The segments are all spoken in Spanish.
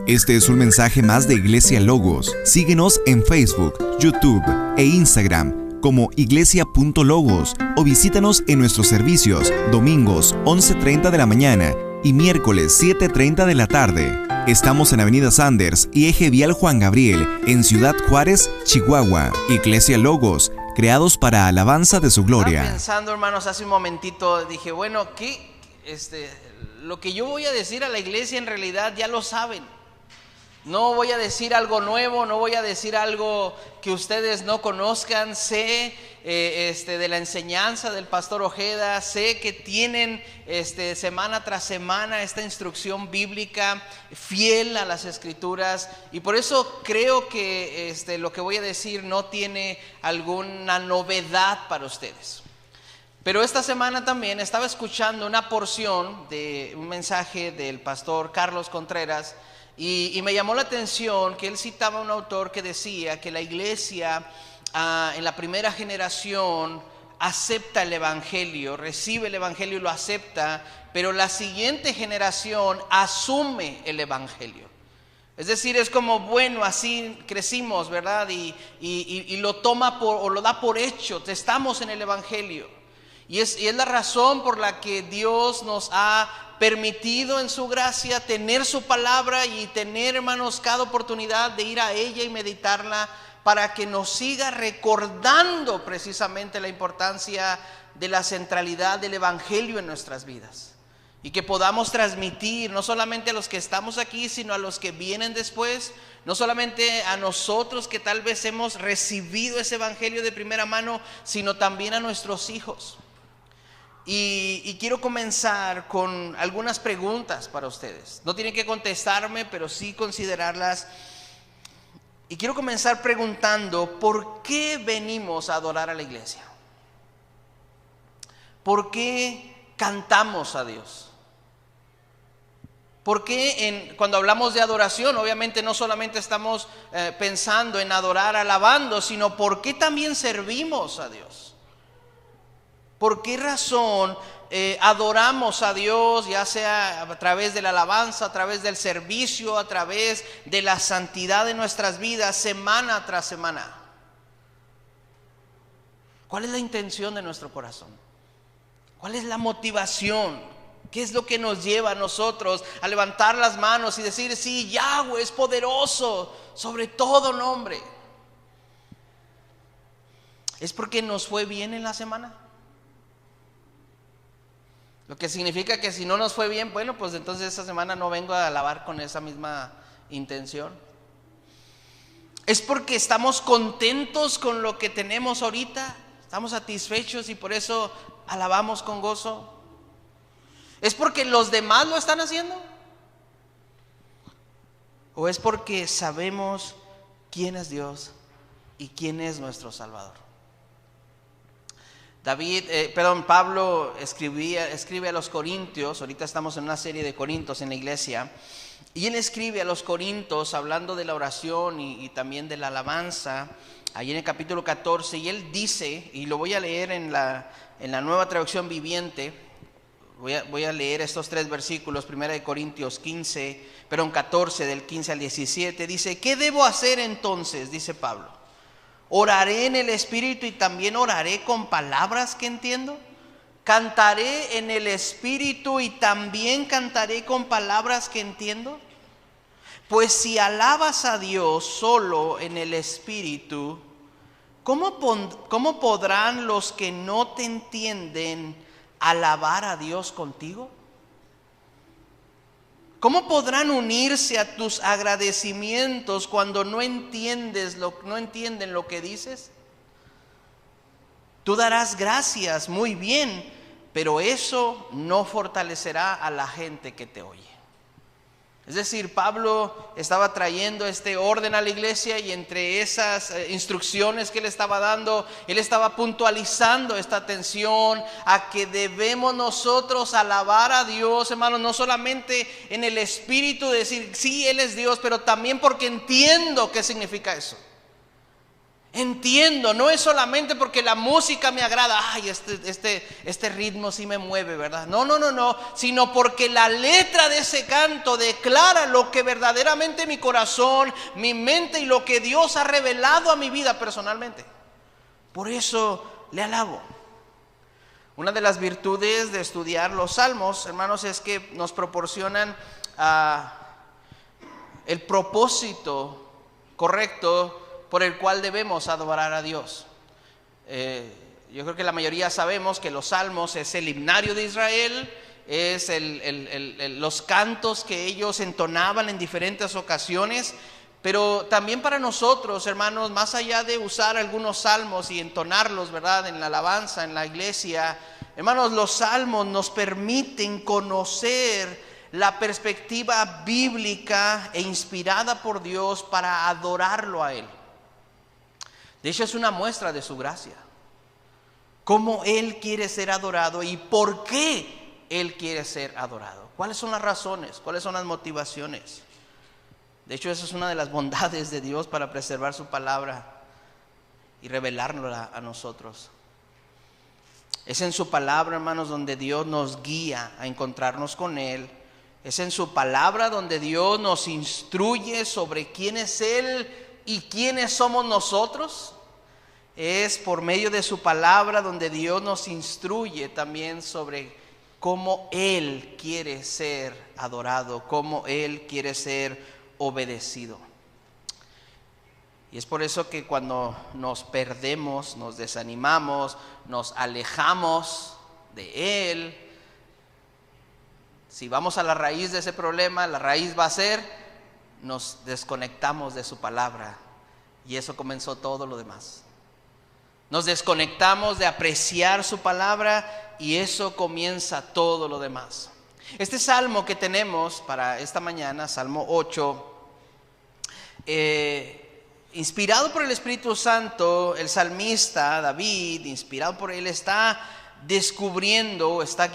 Este es un mensaje más de Iglesia Logos. Síguenos en Facebook, YouTube e Instagram como iglesia.logos o visítanos en nuestros servicios domingos 11:30 de la mañana y miércoles 7:30 de la tarde. Estamos en Avenida Sanders y Eje Vial Juan Gabriel, en Ciudad Juárez, Chihuahua. Iglesia Logos, creados para alabanza de su gloria. Estaba pensando, hermanos, hace un momentito, dije, bueno, lo que yo voy a decir a la iglesia en realidad ya lo saben. No voy a decir algo nuevo, no voy a decir algo que ustedes no conozcan. Sé de la enseñanza del pastor Ojeda, sé que tienen semana tras semana esta instrucción bíblica fiel a las escrituras, y por eso creo que lo que voy a decir no tiene alguna novedad para ustedes. Pero esta semana también estaba escuchando una porción de un mensaje del pastor Carlos Contreras, y me llamó la atención que él citaba a un autor que decía que la iglesia en la primera generación acepta el evangelio, recibe el evangelio y lo acepta, pero la siguiente generación asume el evangelio. Es decir, es como, bueno, así crecimos, ¿verdad? Y lo toma o lo da por hecho, estamos en el evangelio. Y es la razón por la que Dios nos ha permitido en su gracia tener su palabra y tener, hermanos, cada oportunidad de ir a ella y meditarla, para que nos siga recordando precisamente la importancia de la centralidad del evangelio en nuestras vidas, y que podamos transmitir no solamente a los que estamos aquí, sino a los que vienen después, no solamente a nosotros que tal vez hemos recibido ese evangelio de primera mano, sino también a nuestros hijos. Y quiero comenzar con algunas preguntas para ustedes. No tienen que contestarme, pero sí considerarlas. Y quiero comenzar preguntando, ¿por qué venimos a adorar a la iglesia? ¿Por qué cantamos a Dios? ¿Por qué cuando hablamos de adoración, obviamente no solamente estamos pensando en adorar alabando, sino por qué también servimos a Dios? ¿Por qué razón adoramos a Dios, ya sea a través de la alabanza, a través del servicio, a través de la santidad de nuestras vidas, semana tras semana? ¿Cuál es la intención de nuestro corazón? ¿Cuál es la motivación? ¿Qué es lo que nos lleva a nosotros a levantar las manos y decir, sí, Yahweh es poderoso sobre todo nombre? ¿Es porque nos fue bien en la semana? Lo que significa que si no nos fue bien, bueno, pues entonces esta semana no vengo a alabar con esa misma intención. ¿Es porque estamos contentos con lo que tenemos ahorita? ¿Estamos satisfechos y por eso alabamos con gozo? ¿Es porque los demás lo están haciendo? ¿O es porque sabemos quién es Dios y quién es nuestro Salvador? Pablo escribe a los Corintios. Ahorita estamos en una serie de Corintios en la iglesia, y él escribe a los Corintios hablando de la oración y también de la alabanza, ahí en el capítulo 14, y él dice, y lo voy a leer en la Nueva Traducción Viviente. Voy a leer estos 3 versículos, 1 Corintios 14, del 15 al 17, dice, ¿qué debo hacer entonces? Dice Pablo. ¿Oraré en el Espíritu y también oraré con palabras que entiendo? ¿Cantaré en el Espíritu y también cantaré con palabras que entiendo? Pues si alabas a Dios solo en el Espíritu, ¿cómo podrán los que no te entienden alabar a Dios contigo? ¿Cómo podrán unirse a tus agradecimientos cuando no entienden lo que dices? Tú darás gracias muy bien, pero eso no fortalecerá a la gente que te oye. Es decir, Pablo estaba trayendo este orden a la iglesia, y entre esas instrucciones que él estaba dando, él estaba puntualizando esta atención a que debemos nosotros alabar a Dios, hermanos, no solamente en el espíritu, decir, sí, Él es Dios, pero también porque entiendo qué significa eso. Entiendo, no es solamente porque la música me agrada, ay, este ritmo sí me mueve, ¿verdad? No, sino porque la letra de ese canto declara lo que verdaderamente mi corazón, mi mente y lo que Dios ha revelado a mi vida personalmente. Por eso le alabo. Una de las virtudes de estudiar los salmos, hermanos, es que nos proporcionan el propósito correcto por el cual debemos adorar a Dios. Yo creo que la mayoría sabemos que los salmos es el himnario de Israel, es los cantos que ellos entonaban en diferentes ocasiones, pero también para nosotros, hermanos, más allá de usar algunos salmos y entonarlos, ¿verdad?, en la alabanza, en la iglesia, hermanos, los salmos nos permiten conocer la perspectiva bíblica e inspirada por Dios para adorarlo a Él. De hecho, es una muestra de su gracia. Cómo Él quiere ser adorado y por qué Él quiere ser adorado. ¿Cuáles son las razones? ¿Cuáles son las motivaciones? De hecho, esa es una de las bondades de Dios para preservar su palabra y revelárnosla a nosotros. Es en su palabra, hermanos, donde Dios nos guía a encontrarnos con Él. Es en su palabra donde Dios nos instruye sobre quién es Él y quiénes somos nosotros. Es por medio de su palabra donde Dios nos instruye también sobre cómo Él quiere ser adorado, cómo Él quiere ser obedecido. Y es por eso que cuando nos perdemos, nos desanimamos, nos alejamos de Él, si vamos a la raíz de ese problema, la raíz va a ser nos desconectamos de su palabra, y eso comenzó todo lo demás. Nos desconectamos de apreciar su palabra y eso comienza todo lo demás. Este salmo que tenemos para esta mañana, Salmo 8, inspirado por el Espíritu Santo, el salmista David, inspirado por él, está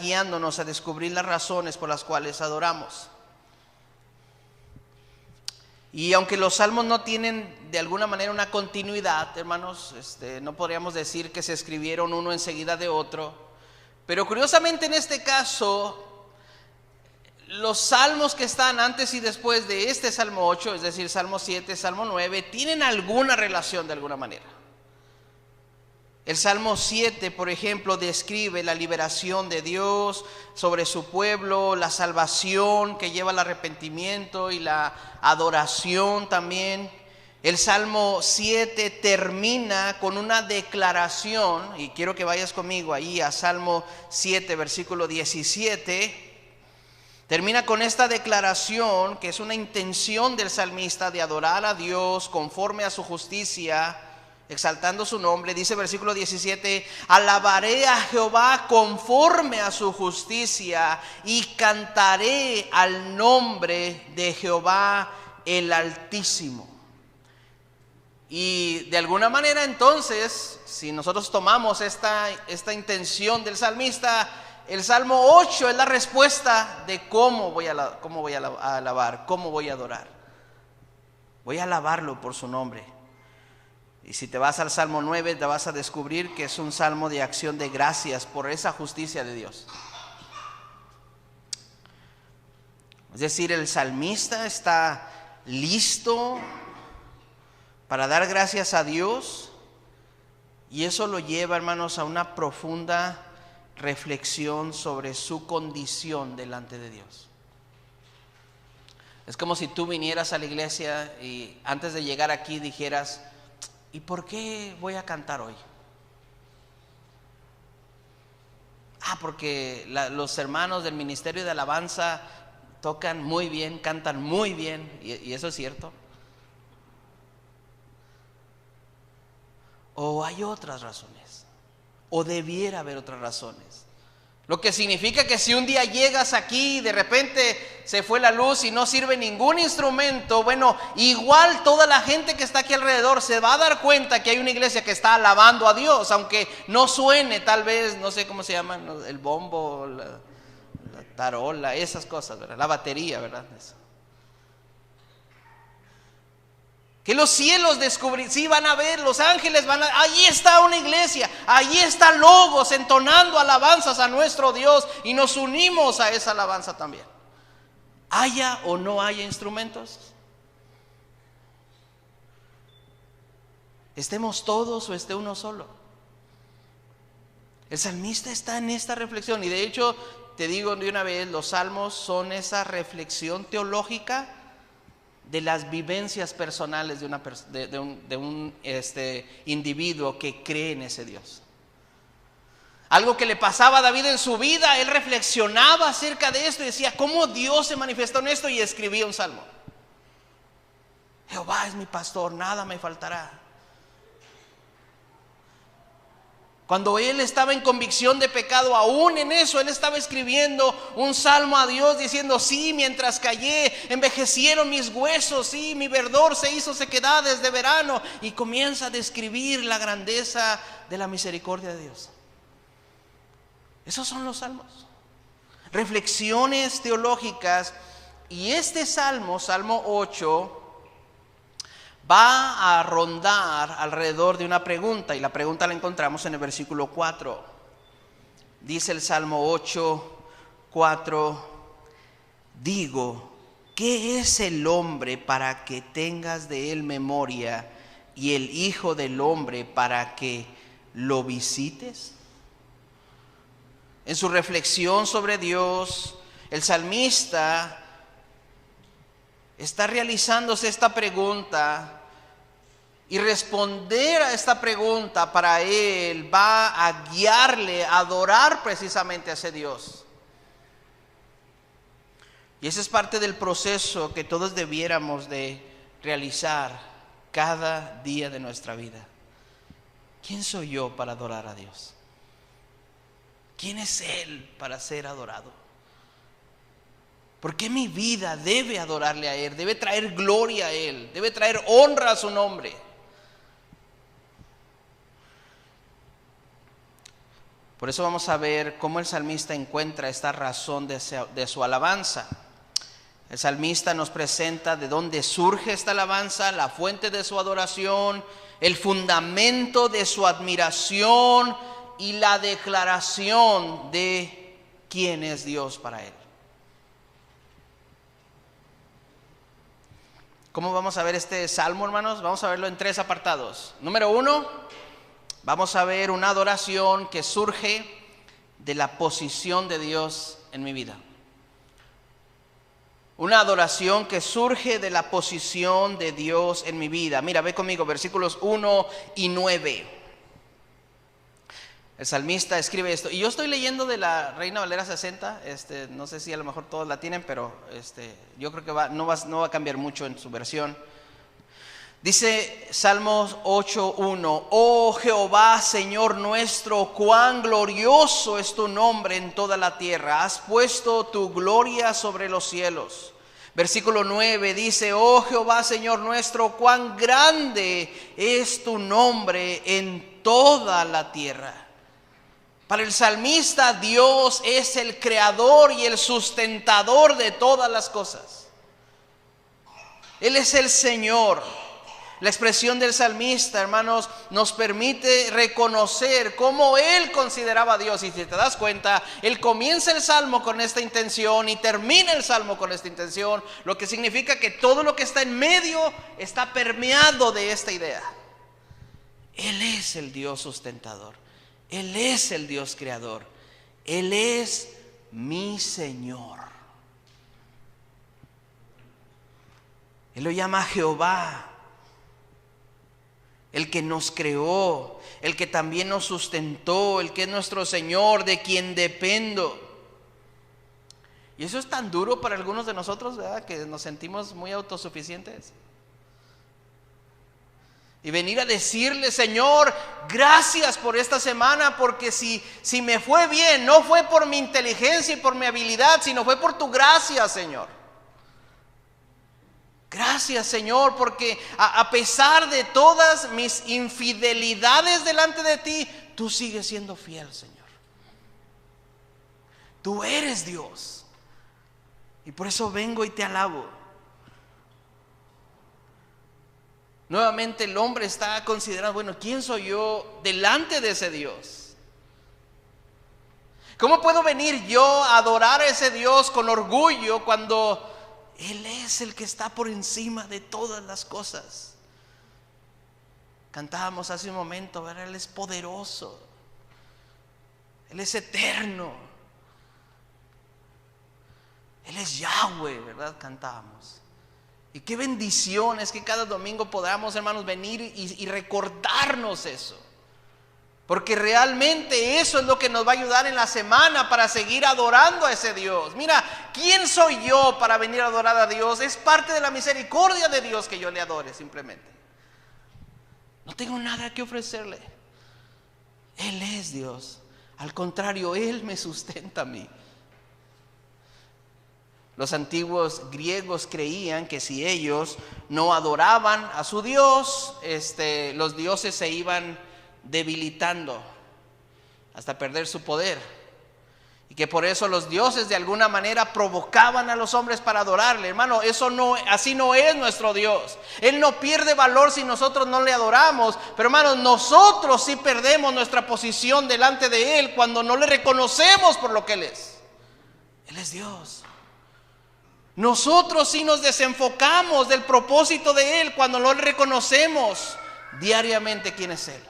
guiándonos a descubrir las razones por las cuales adoramos. Y aunque los salmos no tienen de alguna manera una continuidad, hermanos, no podríamos decir que se escribieron uno enseguida de otro, pero curiosamente en este caso, los salmos que están antes y después de este Salmo 8, es decir, Salmo 7, Salmo 9, tienen alguna relación de alguna manera. El Salmo 7, por ejemplo, describe la liberación de Dios sobre su pueblo, la salvación que lleva al arrepentimiento y la adoración también. El Salmo 7 termina con una declaración, y quiero que vayas conmigo ahí a Salmo 7, versículo 17. Termina con esta declaración que es una intención del salmista de adorar a Dios conforme a su justicia, exaltando su nombre. Dice versículo 17: alabaré a Jehová conforme a su justicia y cantaré al nombre de Jehová el Altísimo. Y de alguna manera entonces, si nosotros tomamos esta intención del salmista, el Salmo 8 es la respuesta de cómo voy a alabar, cómo voy a adorar. Voy a alabarlo por su nombre. Y si te vas al Salmo 9, te vas a descubrir que es un salmo de acción de gracias por esa justicia de Dios. Es decir, el salmista está listo para dar gracias a Dios, y eso lo lleva, hermanos, a una profunda reflexión sobre su condición delante de Dios. Es como si tú vinieras a la iglesia y antes de llegar aquí dijeras: ¿y por qué voy a cantar hoy? Porque los hermanos del ministerio de alabanza tocan muy bien, cantan muy bien, y eso es cierto. O hay otras razones, o debiera haber otras razones. Lo que significa que si un día llegas aquí y de repente se fue la luz y no sirve ningún instrumento, bueno, igual toda la gente que está aquí alrededor se va a dar cuenta que hay una iglesia que está alabando a Dios, aunque no suene tal vez, no sé cómo se llaman, el bombo, la tarola, esas cosas, ¿verdad? La batería, ¿verdad? Eso. Que los cielos sí van a ver, los ángeles allí está una iglesia, allí está Logos entonando alabanzas a nuestro Dios y nos unimos a esa alabanza también. Haya o no haya instrumentos, estemos todos o esté uno solo. El salmista está en esta reflexión y de hecho, te digo de una vez, los salmos son esa reflexión teológica de las vivencias personales de un individuo que cree en ese Dios. Algo que le pasaba a David en su vida, él reflexionaba acerca de esto y decía, ¿cómo Dios se manifestó en esto? Y escribía un salmo. Jehová es mi pastor, nada me faltará. Cuando él estaba en convicción de pecado, aún en eso, él estaba escribiendo un salmo a Dios diciendo, sí, mientras callé, envejecieron mis huesos, sí, mi verdor se hizo sequedad desde verano. Y comienza a describir la grandeza de la misericordia de Dios. Esos son los salmos. Reflexiones teológicas. Y este salmo, Salmo 8, va a rondar alrededor de una pregunta, y la pregunta la encontramos en el versículo 4. Dice el Salmo 8:4, digo, ¿qué es el hombre para que tengas de él memoria, y el hijo del hombre para que lo visites? En su reflexión sobre Dios, el salmista está realizándose esta pregunta. Y responder a esta pregunta para él va a guiarle a adorar precisamente a ese Dios. Y ese es parte del proceso que todos debiéramos de realizar cada día de nuestra vida. ¿Quién soy yo para adorar a Dios? ¿Quién es Él para ser adorado? ¿Por qué mi vida debe adorarle a Él? Debe traer gloria a Él, debe traer honra a su nombre. Por eso vamos a ver cómo el salmista encuentra esta razón de su alabanza. El salmista nos presenta de dónde surge esta alabanza, la fuente de su adoración, el fundamento de su admiración y la declaración de quién es Dios para él. ¿Cómo vamos a ver este salmo, hermanos? Vamos a verlo en 3 apartados. Número 1. Vamos a ver una adoración que surge de la posición de Dios en mi vida. Una adoración que surge de la posición de Dios en mi vida. Mira, ve conmigo, versículos 1 y 9. El salmista escribe esto. Y yo estoy leyendo de la Reina Valera 60. No sé si a lo mejor todos la tienen, pero yo creo que no va a cambiar mucho en su versión. Dice Salmos 8:1, oh Jehová, Señor nuestro, cuán glorioso es tu nombre en toda la tierra. Has puesto tu gloria sobre los cielos. Versículo 9 dice, oh Jehová, Señor nuestro, cuán grande es tu nombre en toda la tierra. Para el salmista, Dios es el creador y el sustentador de todas las cosas. Él es el Señor. La expresión del salmista, hermanos, nos permite reconocer cómo él consideraba a Dios. Y si te das cuenta, él comienza el salmo con esta intención y termina el salmo con esta intención, lo que significa que todo lo que está en medio está permeado de esta idea. Él es el Dios sustentador, Él es el Dios creador, Él es mi Señor. Él lo llama Jehová, el que nos creó, el que también nos sustentó, el que es nuestro Señor, de quien dependo. Y eso es tan duro para algunos de nosotros, ¿verdad? Que nos sentimos muy autosuficientes. Y venir a decirle, Señor, gracias por esta semana, porque si me fue bien, no fue por mi inteligencia y por mi habilidad, sino fue por tu gracia, Señor. Gracias, Señor, porque a pesar de todas mis infidelidades delante de ti, tú sigues siendo fiel, Señor. Tú eres Dios. Y por eso vengo y te alabo. Nuevamente el hombre está considerando, bueno, ¿quién soy yo delante de ese Dios? ¿Cómo puedo venir yo a adorar a ese Dios con orgullo cuando Él es el que está por encima de todas las cosas? Cantábamos hace un momento, ¿verdad? Él es poderoso, Él es eterno, Él es Yahweh, ¿verdad? Cantábamos. Y qué bendición es que cada domingo podamos, hermanos, venir y recordarnos eso. Porque realmente eso es lo que nos va a ayudar en la semana para seguir adorando a ese Dios. Mira, ¿quién soy yo para venir a adorar a Dios? Es parte de la misericordia de Dios que yo le adore simplemente. No tengo nada que ofrecerle. Él es Dios. Al contrario, Él me sustenta a mí. Los antiguos griegos creían que si ellos no adoraban a su Dios, los dioses se iban debilitando hasta perder su poder. Y que por eso los dioses de alguna manera provocaban a los hombres para adorarle. Hermano, así no es nuestro Dios. Él no pierde valor si nosotros no le adoramos. Pero hermanos, nosotros sí perdemos nuestra posición delante de Él cuando no le reconocemos por lo que Él es. Él es Dios. Nosotros sí nos desenfocamos del propósito de Él cuando no le reconocemos diariamente quién es Él.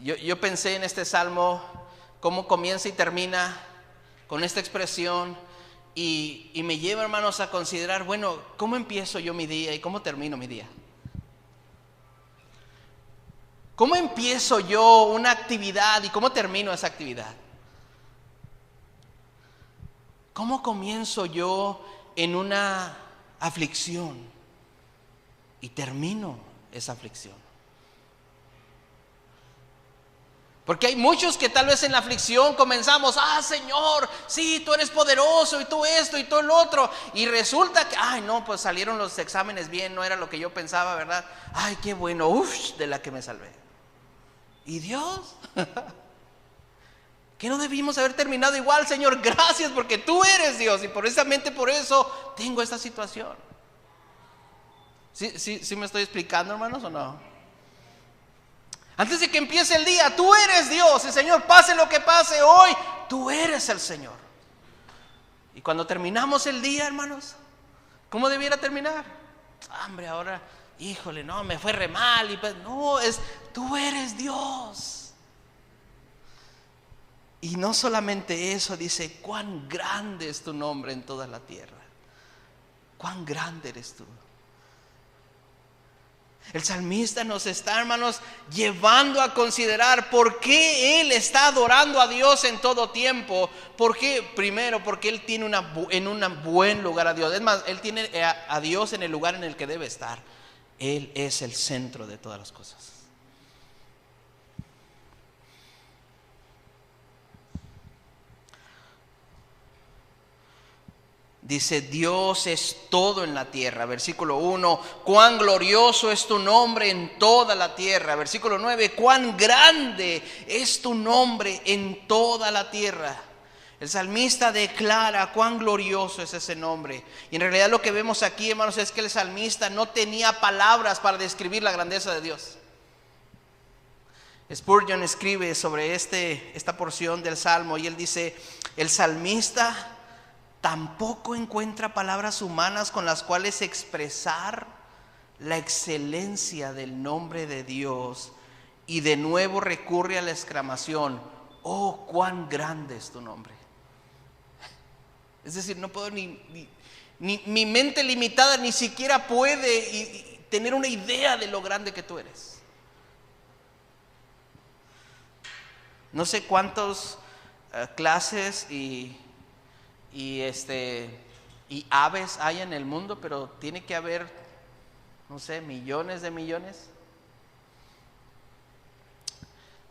Yo pensé en este salmo, cómo comienza y termina con esta expresión, y me lleva, hermanos, a considerar, bueno, ¿cómo empiezo yo mi día y cómo termino mi día? ¿Cómo empiezo yo una actividad y cómo termino esa actividad? ¿Cómo comienzo yo en una aflicción y termino esa aflicción? Porque hay muchos que tal vez en la aflicción comenzamos, Señor, sí, tú eres poderoso y tú esto y tú el otro. Y resulta que, pues salieron los exámenes bien, no era lo que yo pensaba, ¿verdad? Ay, qué bueno, de la que me salvé. ¿Y Dios? ¿Que no debimos haber terminado igual? Señor, gracias porque tú eres Dios y precisamente por eso tengo esta situación. ¿Sí me estoy explicando, hermanos, o no? Antes de que empiece el día, tú eres Dios y Señor, pase lo que pase hoy, tú eres el Señor. Y cuando terminamos el día, hermanos, ¿cómo debiera terminar? Hombre, ahora, híjole, no, me fue re mal. No, tú eres Dios. Y no solamente eso, dice, cuán grande es tu nombre en toda la tierra. Cuán grande eres tú. El salmista nos está, hermanos, llevando a considerar por qué él está adorando a Dios en todo tiempo. ¿Por qué? Primero, porque él tiene en un buen lugar a Dios. Es más, él tiene a Dios en el lugar en el que debe estar. Él es el centro de todas las cosas. Dice, Dios es todo en la tierra. Versículo 1, cuán glorioso es tu nombre en toda la tierra. Versículo 9, cuán grande es tu nombre en toda la tierra. El salmista declara cuán glorioso es ese nombre. Y en realidad lo que vemos aquí, hermanos, es que el salmista no tenía palabras para describir la grandeza de Dios. Spurgeon escribe sobre esta porción del Salmo y él dice, el salmista tampoco encuentra palabras humanas con las cuales expresar la excelencia del nombre de Dios, y de nuevo recurre a la exclamación, oh, cuán grande es tu nombre. Es decir, no puedo mi mente limitada ni siquiera puede tener una idea de lo grande que tú eres. No sé cuántas clases y aves hay en el mundo, pero tiene que haber, no sé, millones de millones.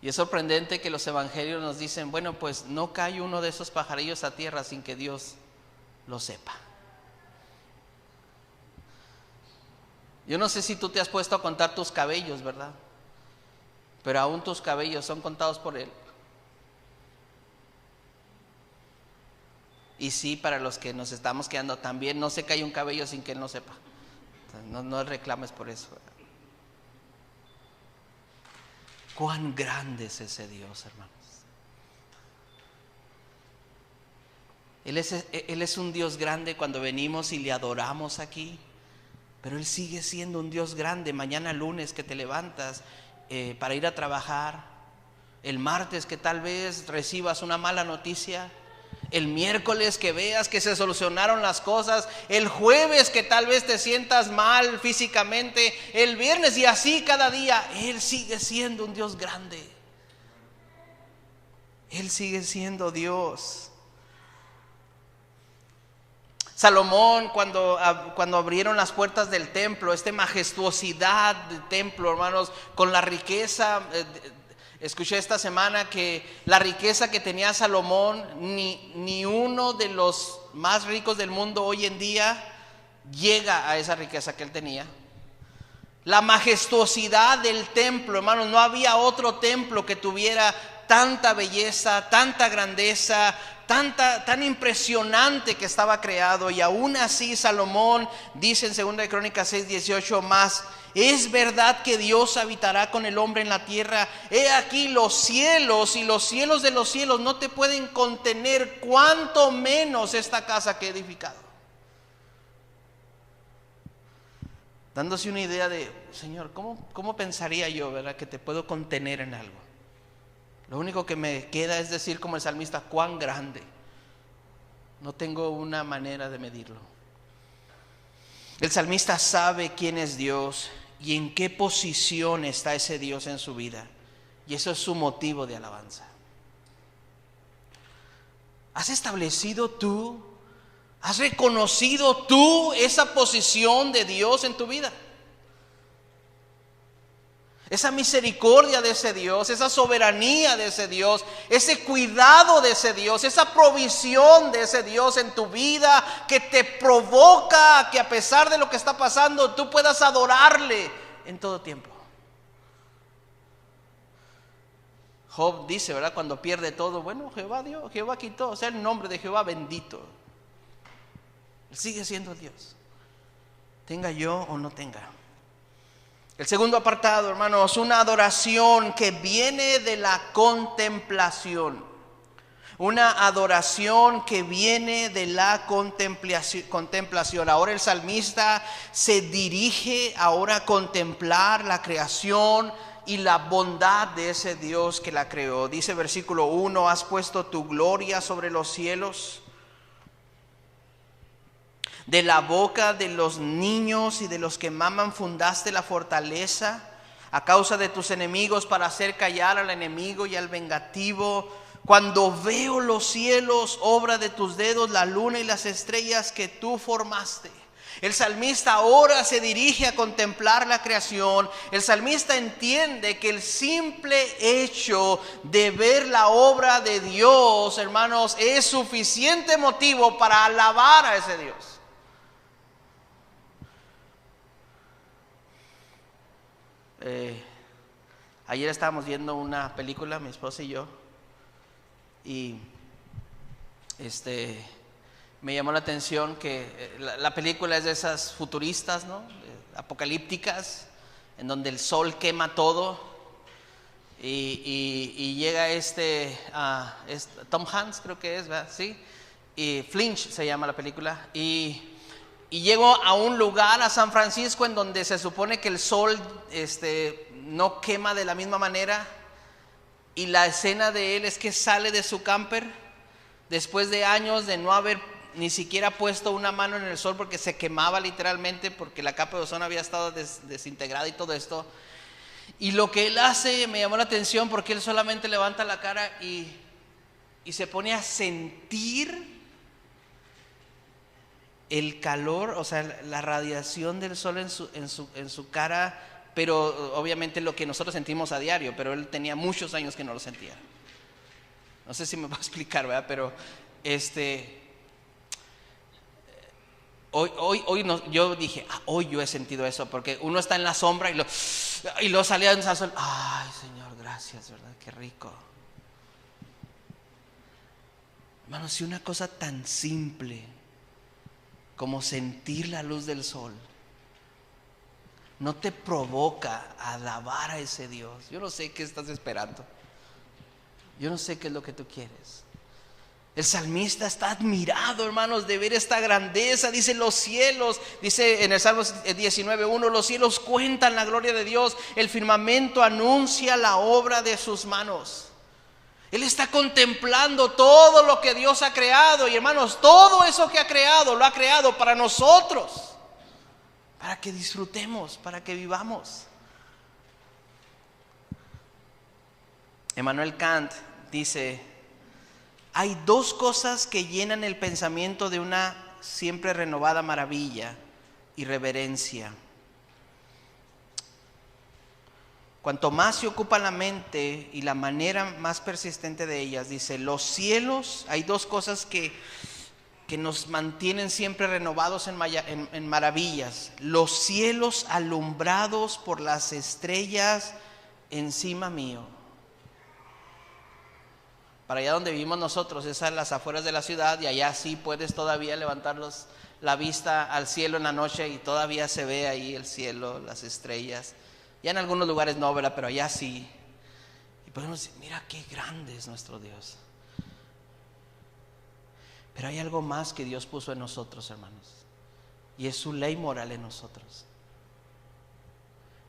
Y es sorprendente que los evangelios nos dicen, bueno, pues no cae uno de esos pajarillos a tierra sin que Dios lo sepa. Yo no sé si tú te has puesto a contar tus cabellos, ¿verdad? Pero aún tus cabellos son contados por Él. Y sí, para los que nos estamos quedando también, no se cae un cabello sin que Él no sepa. No reclames por eso. Cuán grande es ese Dios, hermanos. Él es un Dios grande cuando venimos y le adoramos aquí, pero Él sigue siendo un Dios grande. Mañana lunes que te levantas para ir a trabajar, el martes que tal vez recibas una mala noticia, el miércoles que veas que se solucionaron las cosas, el jueves que tal vez te sientas mal físicamente, el viernes, y así cada día. Él sigue siendo un Dios grande. Él sigue siendo Dios. Salomón, cuando abrieron las puertas del templo, esta majestuosidad del templo, hermanos, con la riqueza, escuché esta semana que la riqueza que tenía Salomón, ni uno de los más ricos del mundo hoy en día llega a esa riqueza que él tenía. La majestuosidad del templo, hermanos, no había otro templo que tuviera tanta belleza, tanta grandeza, tan impresionante que estaba creado. Y aún así Salomón dice en 2 de Crónicas 6:18, más es verdad que Dios habitará con el hombre en la tierra. He aquí los cielos y los cielos de los cielos no te pueden contener, cuanto menos esta casa que he edificado. Dándose una idea de, Señor, ¿cómo pensaría yo, verdad, que te puedo contener en algo? Lo único que me queda es decir como el salmista, cuán grande. No tengo una manera de medirlo. El salmista sabe quién es Dios y en qué posición está ese Dios en su vida. Y eso es su motivo de alabanza. ¿Has establecido tú, has reconocido tú esa posición de Dios en tu vida? Esa misericordia de ese Dios, esa soberanía de ese Dios, ese cuidado de ese Dios, esa provisión de ese Dios en tu vida que te provoca que a pesar de lo que está pasando tú puedas adorarle en todo tiempo. Job dice, ¿verdad? Cuando pierde todo, bueno, Jehová dio, Jehová quitó, o sea, el nombre de Jehová bendito. Él sigue siendo Dios, tenga yo o no tenga. El segundo apartado, hermanos, una adoración que viene de la contemplación. Una adoración que viene de la contemplación. Ahora el salmista se dirige ahora a contemplar la creación y la bondad de ese Dios que la creó. Dice versículo 1, has puesto tu gloria sobre los cielos. De la boca de los niños y de los que maman fundaste la fortaleza a causa de tus enemigos para hacer callar al enemigo y al vengativo. Cuando veo los cielos, obra de tus dedos, la luna y las estrellas que tú formaste. El salmista ahora se dirige a contemplar la creación. El salmista entiende que el simple hecho de ver la obra de Dios, hermanos, es suficiente motivo para alabar a ese Dios. Ayer estábamos viendo una película, mi esposa y yo, y me llamó la atención que la película es de esas futuristas, ¿no? Apocalípticas, en donde el sol quema todo y llega Tom Hanks, creo que es, ¿verdad? Sí, y Flinch se llama la película, y llego a un lugar, a San Francisco, en donde se supone que el sol no quema de la misma manera. Y la escena de él es que sale de su camper después de años de no haber ni siquiera puesto una mano en el sol porque se quemaba literalmente, porque la capa de ozono había estado desintegrada y todo esto. Y lo que él hace me llamó la atención porque él solamente levanta la cara y se pone a sentir el calor, o sea, la radiación del sol en su cara, pero obviamente lo que nosotros sentimos a diario, pero él tenía muchos años que no lo sentía. No sé si me va a explicar, ¿verdad? Pero hoy no, yo dije, hoy yo he sentido eso, porque uno está en la sombra y luego salía en el sol. Ay, Señor, gracias, ¿verdad? Qué rico. Hermanos, si una cosa tan simple como sentir la luz del sol no te provoca a alabar a ese Dios, yo no sé qué estás esperando. Yo no sé qué es lo que tú quieres. El salmista está admirado, hermanos, de ver esta grandeza. Dice los cielos, dice en el Salmo 19:1, los cielos cuentan la gloria de Dios, el firmamento anuncia la obra de sus manos. Él está contemplando todo lo que Dios ha creado. Y hermanos, todo eso que ha creado, lo ha creado para nosotros, para que disfrutemos, para que vivamos. Immanuel Kant dice: hay dos cosas que llenan el pensamiento de una siempre renovada maravilla y reverencia. Cuanto más se ocupa la mente y la manera más persistente de ellas, dice, los cielos, hay dos cosas que nos mantienen siempre renovados en maravillas. Los cielos alumbrados por las estrellas encima mío. Para allá donde vivimos nosotros, es a las afueras de la ciudad, y allá sí puedes todavía levantar la vista al cielo en la noche y todavía se ve ahí el cielo, las estrellas. Ya en algunos lugares no, ¿verdad? Pero allá sí. Y podemos decir, mira qué grande es nuestro Dios. Pero hay algo más que Dios puso en nosotros, hermanos, y es su ley moral en nosotros.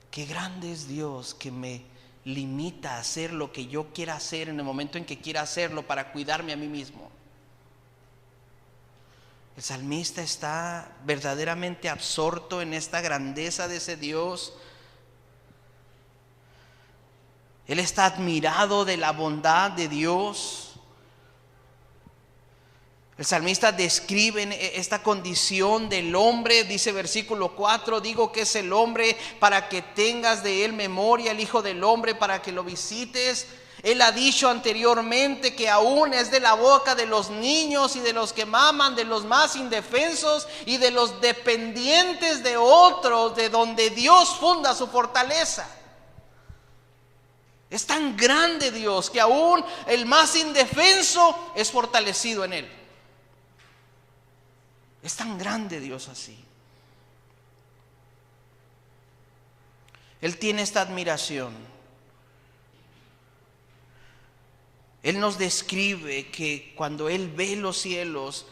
Qué grande es Dios que me limita a hacer lo que yo quiera hacer en el momento en que quiera hacerlo para cuidarme a mí mismo. El salmista está verdaderamente absorto en esta grandeza de ese Dios. Él está admirado de la bondad de Dios. El salmista describe esta condición del hombre, dice versículo 4, digo que es el hombre para que tengas de él memoria, el hijo del hombre para que lo visites. Él ha dicho anteriormente que aún es de la boca de los niños y de los que maman, de los más indefensos y de los dependientes de otros, de donde Dios funda su fortaleza. Es tan grande Dios que aún el más indefenso es fortalecido en él. Es tan grande Dios así. Él tiene esta admiración. Él nos describe que cuando Él ve los cielos,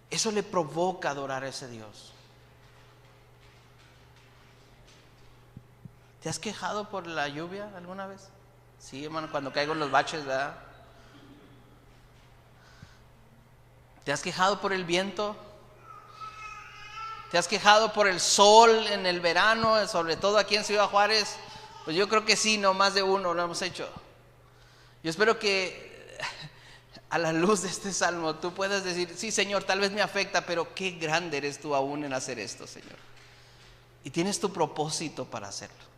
eso le provoca adorar a ese Dios. ¿Te has quejado por la lluvia alguna vez? Sí, hermano, cuando caigo en los baches, ¿verdad? ¿Te has quejado por el viento? ¿Te has quejado por el sol en el verano, sobre todo aquí en Ciudad Juárez? Pues yo creo que sí, no más de uno lo hemos hecho. Yo espero que a la luz de este salmo tú puedas decir, sí Señor, tal vez me afecta, pero qué grande eres tú aún en hacer esto, Señor. Y tienes tu propósito para hacerlo.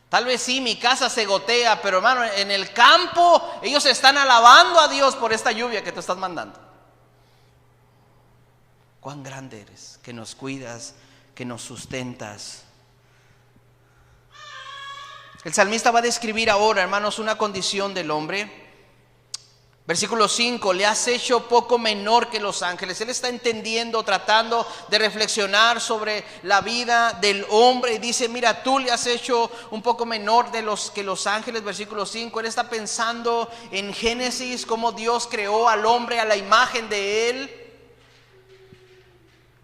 Tal vez sí, mi casa se gotea, pero hermano, en el campo ellos están alabando a Dios por esta lluvia que tú estás mandando. Cuán grande eres, que nos cuidas, que nos sustentas. El salmista va a describir ahora, hermanos, una condición del hombre. Versículo 5, le has hecho poco menor que los ángeles. Él está entendiendo, tratando de reflexionar sobre la vida del hombre. Y dice, mira, tú le has hecho un poco menor que los ángeles. Versículo 5, él está pensando en Génesis, cómo Dios creó al hombre a la imagen de él.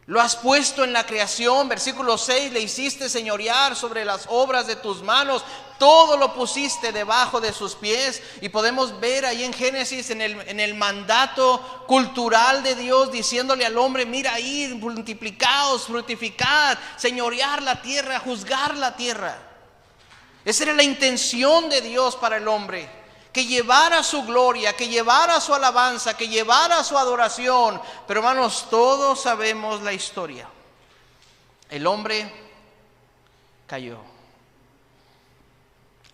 Lo has puesto en la creación. Versículo 6, le hiciste señorear sobre las obras de tus manos. Todo lo pusiste debajo de sus pies. Y podemos ver ahí en Génesis, en el mandato cultural de Dios, diciéndole al hombre, mira ahí, multiplicaos, fructificad, señorear la tierra, juzgar la tierra. Esa era la intención de Dios para el hombre. Que llevara su gloria, que llevara su alabanza, que llevara su adoración. Pero hermanos, todos sabemos la historia. El hombre cayó.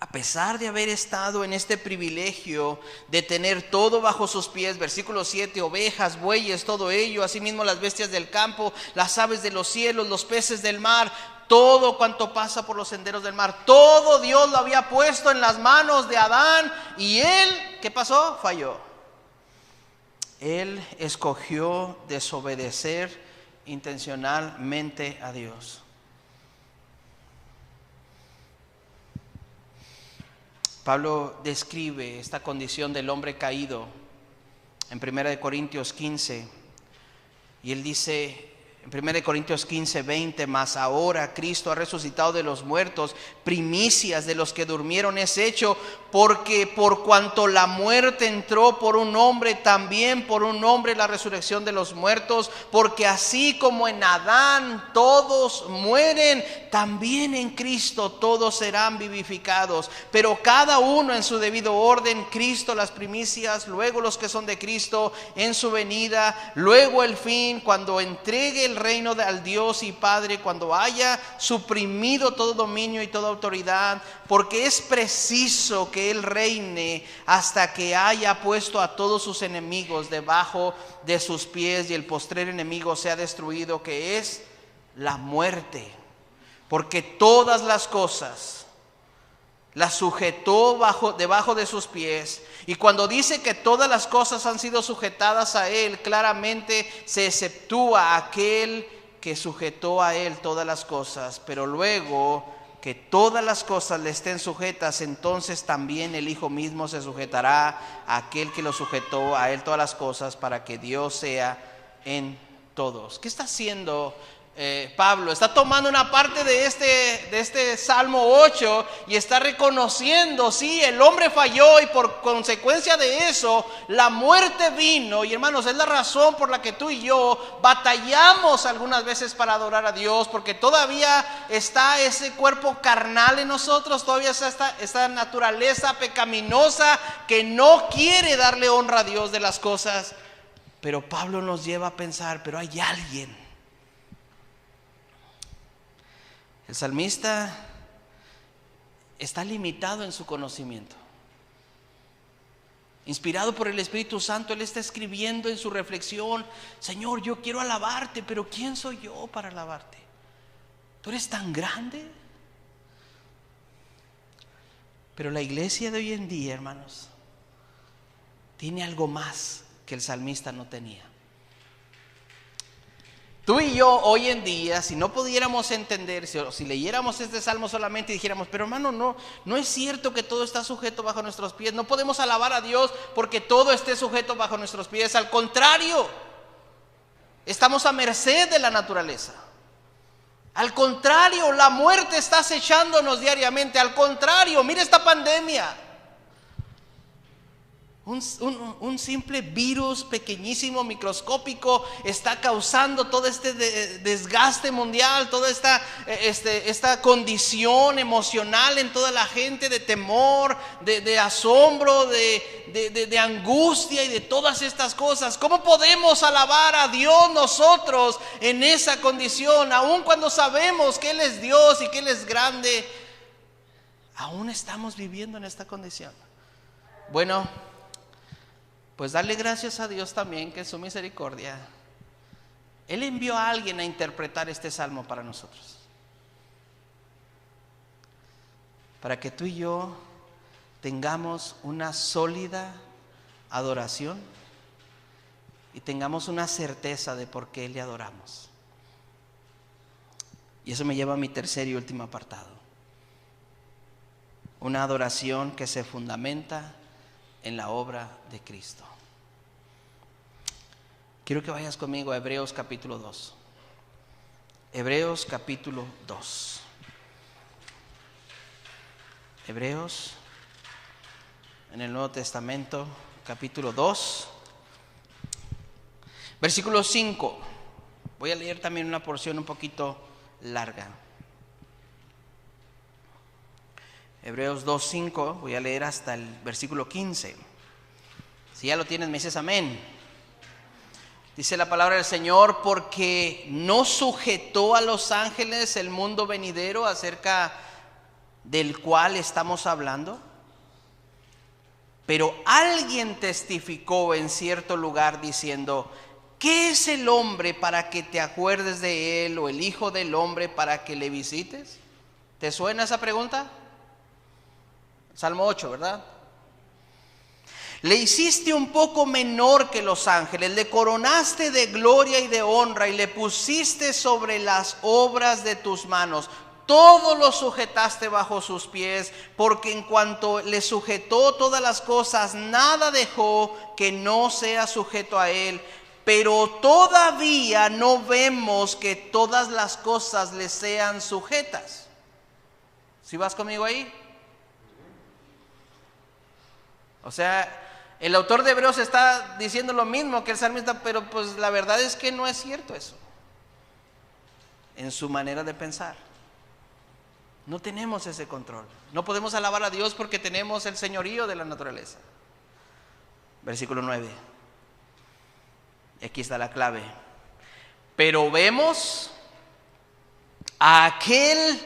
A pesar de haber estado en este privilegio de tener todo bajo sus pies, versículo 7, ovejas, bueyes, todo ello, asimismo las bestias del campo, las aves de los cielos, los peces del mar, todo cuanto pasa por los senderos del mar, todo Dios lo había puesto en las manos de Adán, y él, ¿qué pasó? Falló. Él escogió desobedecer intencionalmente a Dios. Pablo describe esta condición del hombre caído en 1 Corintios 15, y él dice en 1 Corintios 15:20: mas ahora Cristo ha resucitado de los muertos, primicias de los que durmieron es hecho, porque por cuanto la muerte entró por un hombre, también por un hombre la resurrección de los muertos, porque así como en Adán todos mueren, también en Cristo todos serán vivificados, pero cada uno en su debido orden: Cristo las primicias, luego los que son de Cristo en su venida, luego el fin, cuando entregue el reino al Dios y Padre, cuando haya suprimido todo dominio y toda autoridad, porque es preciso que Él reine hasta que haya puesto a todos sus enemigos debajo de sus pies, y el postrer enemigo sea destruido, que es la muerte, porque todas las cosas las sujetó debajo de sus pies. Y cuando dice que todas las cosas han sido sujetadas a Él, claramente se exceptúa aquel que sujetó a Él todas las cosas. Pero luego que todas las cosas le estén sujetas, entonces también el Hijo mismo se sujetará a aquel que lo sujetó a Él todas las cosas, para que Dios sea en todos. ¿Qué está haciendo Pablo? Está tomando una parte de este Salmo 8 y está reconociendo: sí, el hombre falló y por consecuencia de eso la muerte vino. Y hermanos, es la razón por la que tú y yo batallamos algunas veces para adorar a Dios, porque todavía está ese cuerpo carnal en nosotros, todavía está esta naturaleza pecaminosa que no quiere darle honra a Dios de las cosas. Pero Pablo nos lleva a pensar: pero hay alguien. El salmista está limitado en su conocimiento. Inspirado por el Espíritu Santo, él está escribiendo en su reflexión: Señor, yo quiero alabarte, pero ¿quién soy yo para alabarte? Tú eres tan grande. Pero la iglesia de hoy en día, hermanos, tiene algo más que el salmista no tenía. Tú y yo hoy en día, si no pudiéramos entender, si leyéramos este salmo solamente y dijéramos: pero hermano, no es cierto que todo está sujeto bajo nuestros pies, no podemos alabar a Dios porque todo esté sujeto bajo nuestros pies. Al contrario, estamos a merced de la naturaleza. Al contrario, la muerte está acechándonos diariamente. Al contrario, mire esta pandemia. Un simple virus pequeñísimo, microscópico, está causando todo este desgaste mundial, toda esta condición emocional en toda la gente, de temor, de asombro, de angustia y de todas estas cosas. ¿Cómo podemos alabar a Dios nosotros en esa condición? Aun cuando sabemos que Él es Dios y que Él es grande, aún estamos viviendo en esta condición. Bueno, pues darle gracias a Dios también, que en su misericordia Él envió a alguien a interpretar este salmo para nosotros, para que tú y yo tengamos una sólida adoración y tengamos una certeza de por qué le adoramos. Y eso me lleva a mi tercer y último apartado: una adoración que se fundamenta en la obra de Cristo. Quiero que vayas conmigo a Hebreos capítulo 2. Hebreos capítulo 2. Hebreos en el Nuevo Testamento, capítulo 2, versículo 5. Voy a leer también una porción un poquito larga. Hebreos 2:5, voy a leer hasta el versículo 15. Si ya lo tienes, me dices amén. Dice la palabra del Señor: porque no sujetó a los ángeles el mundo venidero, acerca del cual estamos hablando. Pero alguien testificó en cierto lugar diciendo: ¿qué es el hombre para que te acuerdes de él, o el hijo del hombre para que le visites? ¿Te suena esa pregunta? Salmo 8, ¿verdad? Le hiciste un poco menor que los ángeles, le coronaste de gloria y de honra y le pusiste sobre las obras de tus manos. Todo lo sujetaste bajo sus pies, porque en cuanto le sujetó todas las cosas, nada dejó que no sea sujeto a él. Pero todavía no vemos que todas las cosas le sean sujetas. ¿Sí vas conmigo ahí? O sea, el autor de Hebreos está diciendo lo mismo que el salmista, pero pues la verdad es que no es cierto eso. En su manera de pensar. No tenemos ese control. No podemos alabar a Dios porque tenemos el señorío de la naturaleza. Versículo 9. Aquí está la clave. Pero vemos a aquel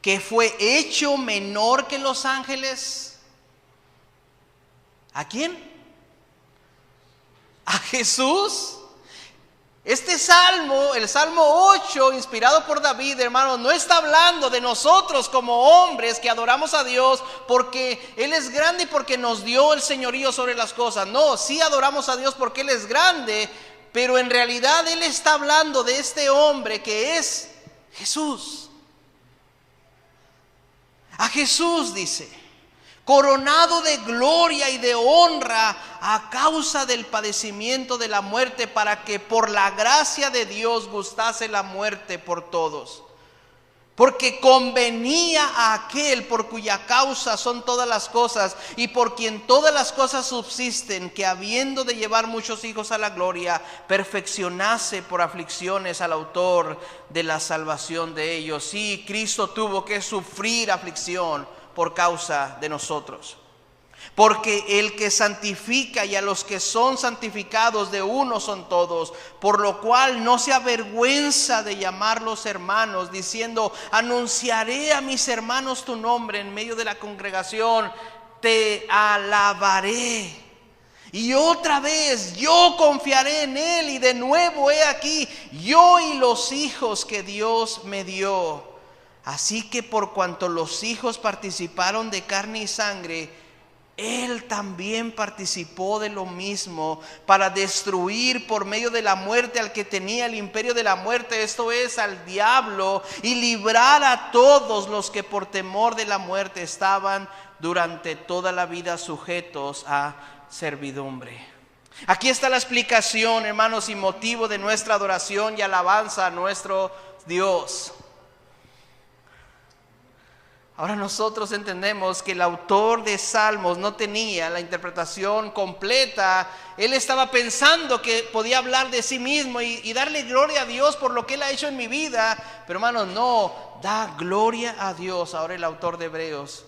que fue hecho menor que los ángeles. ¿A quién? ¿A Jesús? Este salmo, el Salmo 8, inspirado por David, hermanos, no está hablando de nosotros como hombres que adoramos a Dios porque Él es grande y porque nos dio el señorío sobre las cosas. No, sí adoramos a Dios porque Él es grande, pero en realidad Él está hablando de este hombre que es Jesús. A Jesús dice, coronado de gloria y de honra a causa del padecimiento de la muerte, para que por la gracia de Dios gustase la muerte por todos. Porque convenía a aquel por cuya causa son todas las cosas y por quien todas las cosas subsisten, que habiendo de llevar muchos hijos a la gloria, perfeccionase por aflicciones al autor de la salvación de ellos. Sí, Cristo tuvo que sufrir aflicción por causa de nosotros. Porque el que santifica y a los que son santificados de uno son todos, por lo cual no se avergüenza de llamarlos hermanos, diciendo: anunciaré a mis hermanos tu nombre en medio de la congregación, te alabaré. Y otra vez yo confiaré en él, y de nuevo he aquí yo y los hijos que Dios me dio. Así que por cuanto los hijos participaron de carne y sangre, Él también participó de lo mismo, para destruir por medio de la muerte al que tenía el imperio de la muerte, esto es, al diablo, y librar a todos los que por temor de la muerte estaban durante toda la vida sujetos a servidumbre. Aquí está la explicación, hermanos, y motivo de nuestra adoración y alabanza a nuestro Dios. Ahora nosotros entendemos que el autor de Salmos no tenía la interpretación completa. Él estaba pensando que podía hablar de sí mismo y darle gloria a Dios por lo que Él ha hecho en mi vida. Pero hermanos, no, da gloria a Dios, ahora el autor de Hebreos,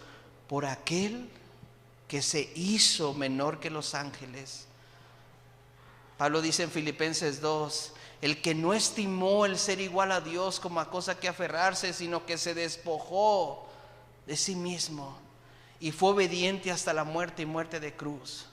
por aquel que se hizo menor que los ángeles. Pablo dice en Filipenses 2, el que no estimó el ser igual a Dios como a cosa que aferrarse, sino que se despojó de sí mismo y fue obediente hasta la muerte y muerte de cruz.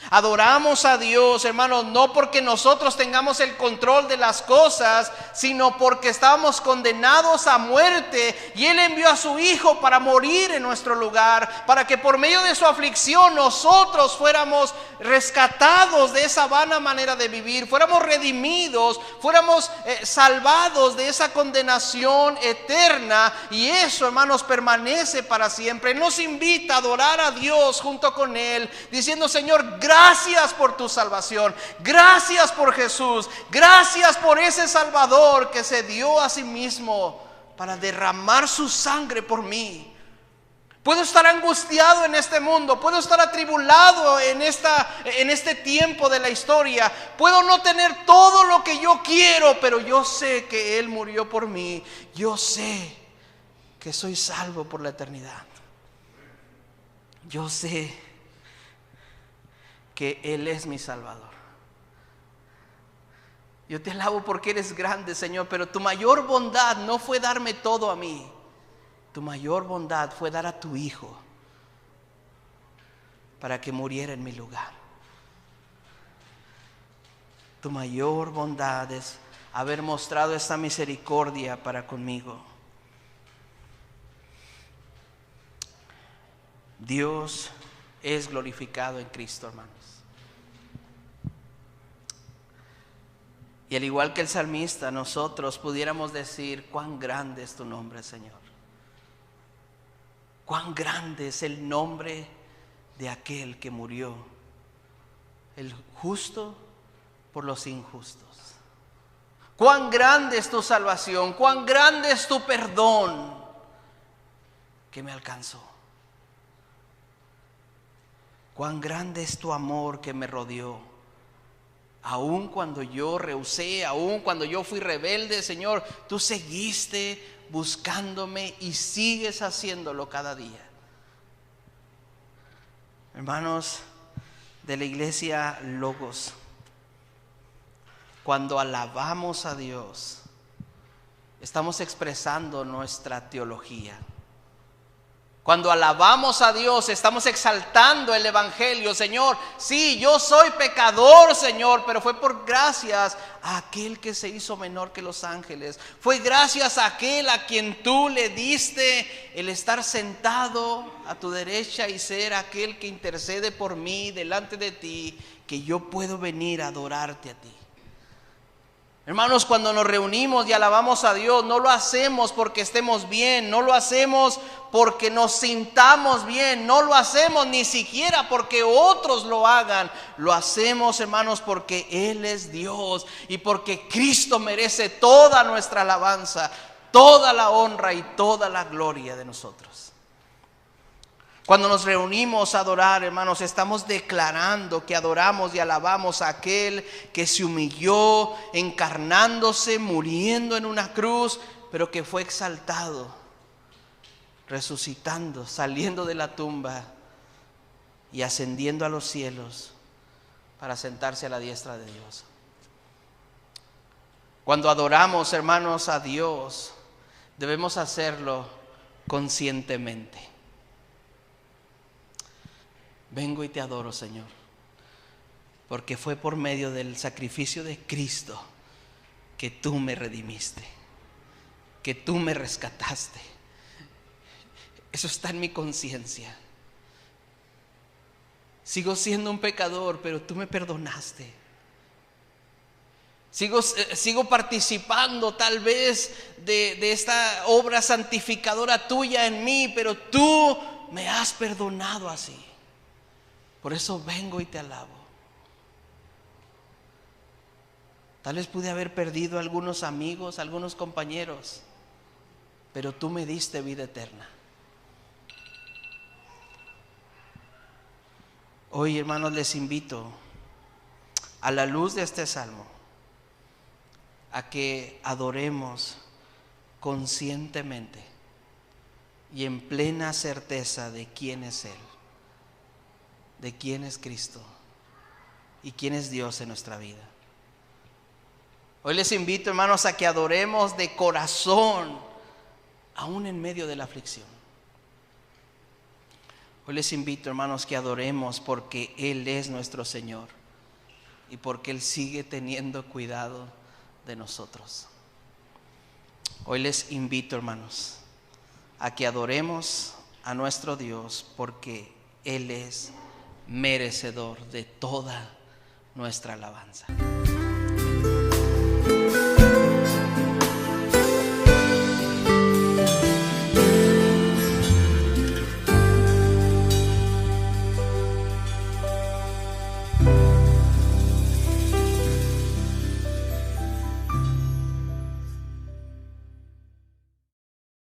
Adoramos a Dios, hermanos, no porque nosotros tengamos el control de las cosas, sino porque estábamos condenados a muerte y Él envió a su Hijo para morir en nuestro lugar, para que por medio de su aflicción nosotros fuéramos rescatados de esa vana manera de vivir, fuéramos redimidos, fuéramos salvados de esa condenación eterna. Y eso, hermanos, permanece para siempre. Él nos invita a adorar a Dios junto con Él, diciendo: Señor, gracias por tu salvación, gracias por Jesús, gracias por ese Salvador que se dio a sí mismo para derramar su sangre por mí. Puedo estar angustiado en este mundo, puedo estar atribulado en este tiempo de la historia, puedo no tener todo lo que yo quiero, pero yo sé que Él murió por mí, yo sé que soy salvo por la eternidad, yo sé que Él es mi Salvador. Yo te alabo porque eres grande, Señor, pero tu mayor bondad no fue darme todo a mí. Tu mayor bondad fue dar a tu Hijo para que muriera en mi lugar. Tu mayor bondad es haber mostrado esta misericordia para conmigo. Dios es glorificado en Cristo, hermanos. Y al igual que el salmista, nosotros pudiéramos decir: cuán grande es tu nombre, Señor. Cuán grande es el nombre de aquel que murió, el justo por los injustos. Cuán grande es tu salvación, cuán grande es tu perdón que me alcanzó. Cuán grande es tu amor que me rodeó. Aun cuando yo rehusé, aun cuando yo fui rebelde, Señor, tú seguiste buscándome y sigues haciéndolo cada día. Hermanos de la iglesia Logos, cuando alabamos a Dios, estamos expresando nuestra teología. Cuando alabamos a Dios, estamos exaltando el evangelio. Señor, sí, yo soy pecador, Señor, pero fue por gracias a aquel que se hizo menor que los ángeles. Fue gracias a aquel a quien tú le diste el estar sentado a tu derecha y ser aquel que intercede por mí delante de ti, que yo puedo venir a adorarte a ti. Hermanos, cuando nos reunimos y alabamos a Dios, no lo hacemos porque estemos bien, no lo hacemos porque nos sintamos bien, no lo hacemos ni siquiera porque otros lo hagan. Lo hacemos, hermanos, porque Él es Dios y porque Cristo merece toda nuestra alabanza, toda la honra y toda la gloria de nosotros. Cuando nos reunimos a adorar, hermanos, estamos declarando que adoramos y alabamos a aquel que se humilló, encarnándose, muriendo en una cruz, pero que fue exaltado, resucitando, saliendo de la tumba y ascendiendo a los cielos para sentarse a la diestra de Dios. Cuando adoramos, hermanos, a Dios, debemos hacerlo conscientemente. Vengo y te adoro, Señor, porque fue por medio del sacrificio de Cristo que tú me redimiste, que tú me rescataste. Eso está en mi conciencia. Sigo siendo un pecador, pero tú me perdonaste. Sigo participando tal vez de esta obra santificadora tuya en mí, pero tú me has perdonado así. Por eso vengo y te alabo. Tal vez pude haber perdido algunos amigos, algunos compañeros, pero tú me diste vida eterna. Hoy, hermanos, les invito a la luz de este salmo a que adoremos conscientemente y en plena certeza de quién es Él, de quién es Cristo y quién es Dios en nuestra vida. Hoy les invito, hermanos, a que adoremos de corazón, aún en medio de la aflicción. Hoy les invito, hermanos, que adoremos porque Él es nuestro Señor y porque Él sigue teniendo cuidado de nosotros. Hoy les invito, hermanos, a que adoremos a nuestro Dios porque Él es merecedor de toda nuestra alabanza.